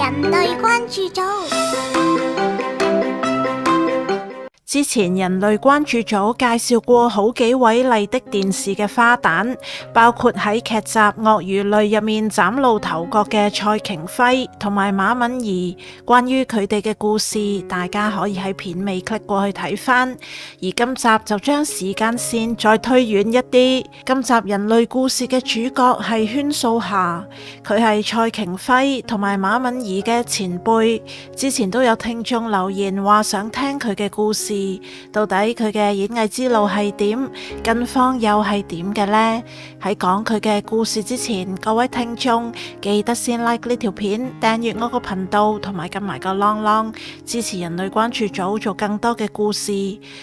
人類關注組。之前人類關注組介紹過好幾位麗的電視嘅花旦，包括喺劇集《鱷魚淚》入面嶄露頭角嘅蔡瓊輝同埋馬敏儀。關於佢哋嘅故事，大家可以喺片尾 click 過去睇返。而今集就將時間線再推遠一啲，今集人類故事嘅主角係禤素霞，佢係蔡瓊輝同埋馬敏儀嘅前輩。之前都有聽眾留言話想聽佢嘅故事。到底佢嘅演藝之路係點？近況又係點嘅呢？喺講佢嘅故事之前，各位聽眾記得先 like 呢條片，訂閱我個頻道，同埋撳埋個啷啷，支持人類關注組做更多嘅故事。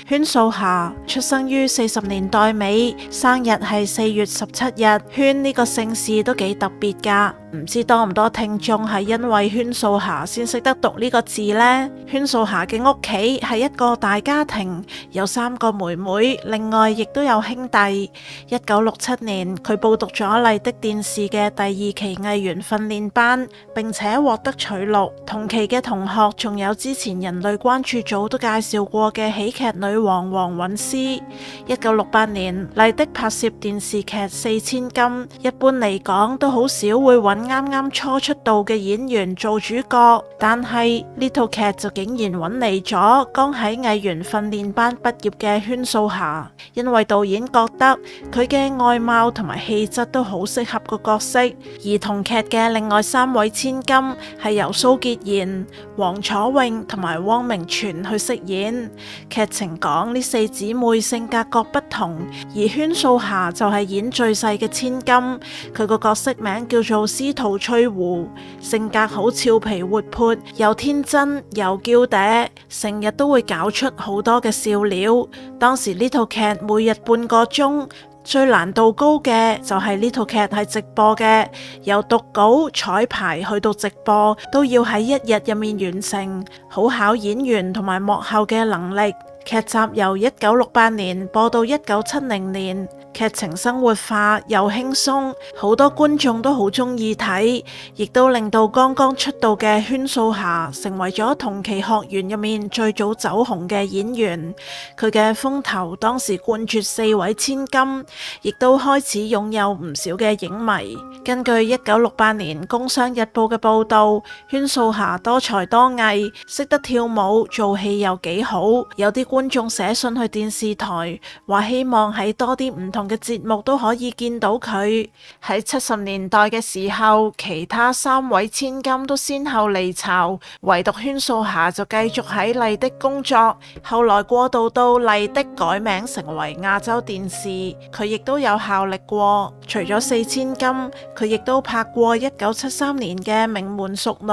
禤素霞出生於40年代尾，生日係4月17日。禤呢個姓氏都幾特別噶，唔知多唔多聽眾係因為禤素霞先識得讀呢個字呢？禤素霞嘅屋企係一個大家庭，有3個妹妹，另外亦都有兄弟。1967年，佢報讀咗麗的電視嘅第2期藝員訓練班，並且獲得取錄。同期嘅同學仲有之前人類關注組都介紹過嘅喜劇女王黃韻詩。1968年，麗的拍攝電視劇《四千金》，一般嚟講都好少會揾啱啱初出道嘅演員做主角，但係呢套劇就竟然揾嚟咗剛喺藝員訓練班畢業嘅禤素霞，因為導演覺得佢嘅外貌同埋氣質都好適合個角色。而同劇嘅另外3位千金係由蘇潔賢、黃楚穎同埋汪明荃去飾演。劇情講呢4姊妹性格各不同，而禤素霞就係演最細嘅千金，佢個角色名叫做司徒翠湖，性格好俏皮活潑，又天真又嬌嗲，成日都會搞出好多嘅笑料。當時呢套劇每日半個鐘，最難度高嘅就係呢套劇係直播嘅，由讀稿、彩排去到直播都要喺1日入面完成，好考演員同埋幕後嘅能力。劇集由1968年播到1970年，劇情生活化又輕鬆，好多觀眾都好中意睇，亦都令到剛剛出道嘅禤素霞成為咗同期學員入面最早走紅嘅演員。佢嘅風頭當時冠絕4位千金，亦都開始擁有唔少嘅影迷。根據1968年《工商日報》嘅報道，禤素霞多才多藝，識得跳舞，做戲又幾好，有啲觀眾寫信去電視台，話希望喺多啲唔同嘅節目都可以見到佢。喺70年代嘅時候，其他3位千金都先後離巢，唯獨禤素霞就繼續喺麗的工作，後來過渡到麗的改名成為亞洲電視，佢亦都有效力過。除咗4千金，佢亦都拍過1973年嘅《名門淑女》，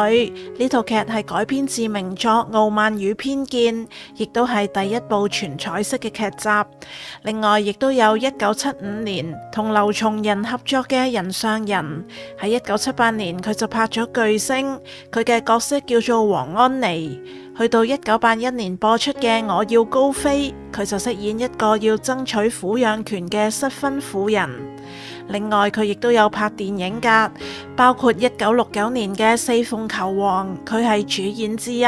呢套劇係改編自名作《傲慢與偏見》，亦都係第一部全彩色嘅劇集。另外亦都有1975年同劉松仁合作嘅《人上人》，喺1978年佢就拍咗《巨星》，佢嘅角色叫做黃安妮。去到1981年播出嘅《我要高飛》，佢就飾演一個要爭取撫養權嘅失婚婦人。另外佢亦都有拍電影㗎，包括1969年嘅《四鳳求凰》，佢係主演之一。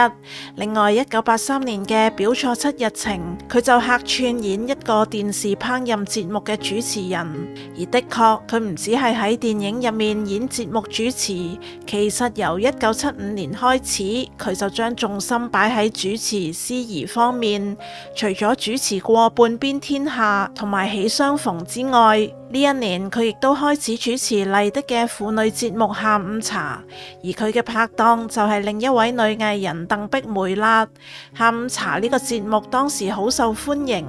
另外1983年嘅《表錯七日情》，佢就客串演一個電視烹飪節目嘅主持人。而的確佢唔止係喺電影入面演節目主持，其實由1975年開始，佢就將重心擺喺主持司儀方面。除咗主持過《半邊天下》同埋《喜相逢》之外，呢一年佢亦都開始主持麗的嘅婦女節目下午茶，而佢嘅拍檔就係另一位女藝人鄧碧梅啦。下午茶呢個節目當時好受歡迎，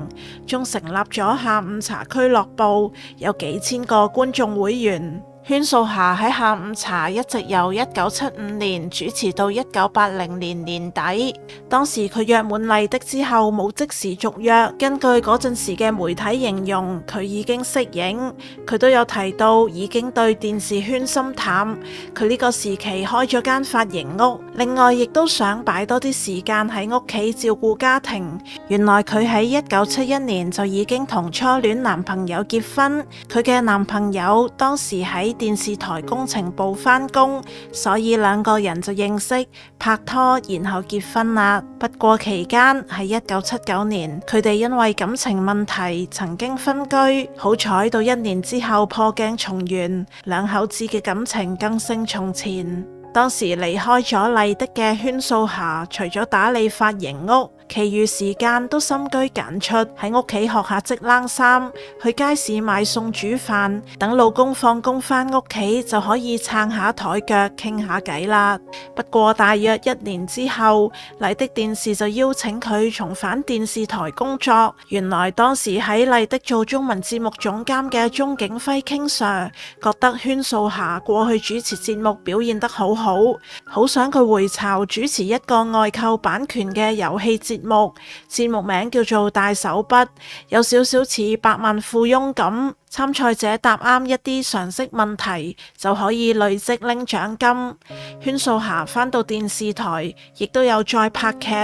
仲成立咗下午茶俱樂部，有幾千個觀眾會員。禤素霞喺下午茶一直由1975年主持到1980年年底，當時佢約滿麗的之後冇即時續約，根據嗰陣時嘅媒體形容，佢已經息影。佢都有提到已經對電視圈心淡，佢呢個時期開咗間髮型屋，另外亦都想擺多啲時間喺屋企照顧家庭。原來佢喺1971年就已經同初戀男朋友結婚，佢嘅男朋友當時喺電視台工程部返工，所以兩個人就認識、拍拖，然後結婚啦。不過期間喺1979年，佢哋因為感情問題曾經分居，好彩到1年之後破鏡重圓，兩口子嘅感情更勝從前。當時離開咗麗的嘅禤素霞，除咗打理髮型屋，其餘時間都深居簡出，喺屋企學下織冷衫，去街市買餸煮飯，等老公放工返屋企就可以撐下台腳傾下偈啦。不過大約1年之後，麗的電視就邀請佢重返電視台工作。原來當時喺麗的做中文節目總監嘅鍾景輝 King Sir 覺得禤素霞過去主持節目表現得好好想佢回巢主持一個外購版權嘅遊戲節目，節目名叫做大手筆，有少少似百萬富翁咁。參賽者答啱一啲常識問題就可以累積拎獎金。禤素霞返到電視台，亦都有再拍劇，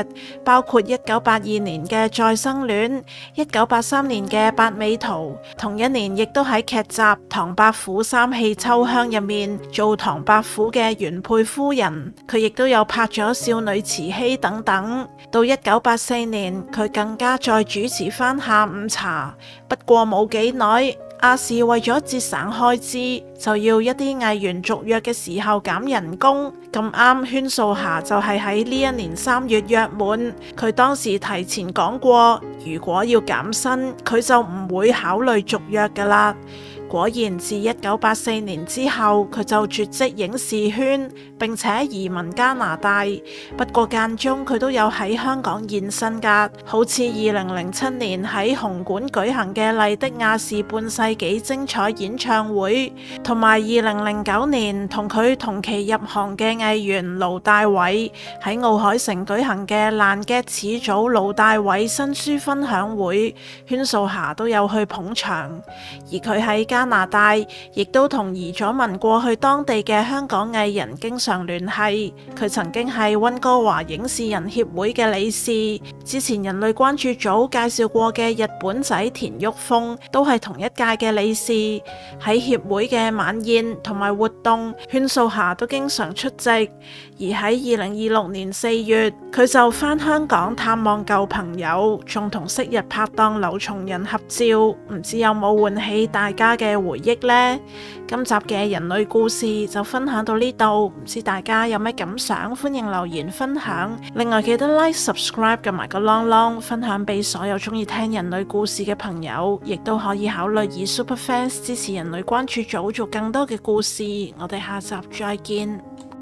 包括1982年嘅《再生戀》、1983年嘅《八尾圖》，同一年亦都喺劇集《唐伯虎三氣秋香》入面做唐伯虎嘅原配夫人。佢亦都有拍咗《少女慈禧》等等。到1984年，佢更加再主持返下午茶。不過冇幾耐，亞視為咗節省開支，就要一啲藝員續約嘅時候減人工。咁啱禤素霞就係喺呢一年3月約滿，佢當時提前講過，如果要減薪，佢就唔會考慮續約㗎喇。果然自1984年之後，佢就絕跡影視圈，並且移民加拿大。不過間中佢都有喺香港現身㗎，好似2007年喺紅館舉行嘅麗的亞視半世紀精彩演唱會，同埋2009年同佢同期入行嘅藝員盧大偉喺奧海城舉行嘅爛 gag 始祖盧大偉新書分享會，禤素霞都有去捧場。而佢喺加拿大亦都同移咗民過去當地嘅香港藝人經常聯繫。佢曾經係溫哥華影視人協會嘅理事，之前人類關注組介紹過嘅日本仔田旭峰都係同一屆嘅理事。喺協會嘅晚宴同埋活動，禤素霞都經常出席。而喺2026年4月，佢就返香港探望舊朋友，仲同昔日拍檔劉松仁合照，唔知有冇喚起大家嘅回憶呢？今集嘅人類故事就分享到呢度，唔知大家有咩感想，歡迎留言分享。另外記得 like、subscribe 同埋個 long 分享俾所有中意聽人類故事嘅朋友，亦都可以考慮以 Super Fans 支持人類關注組做更多嘅故事。我哋下集再見。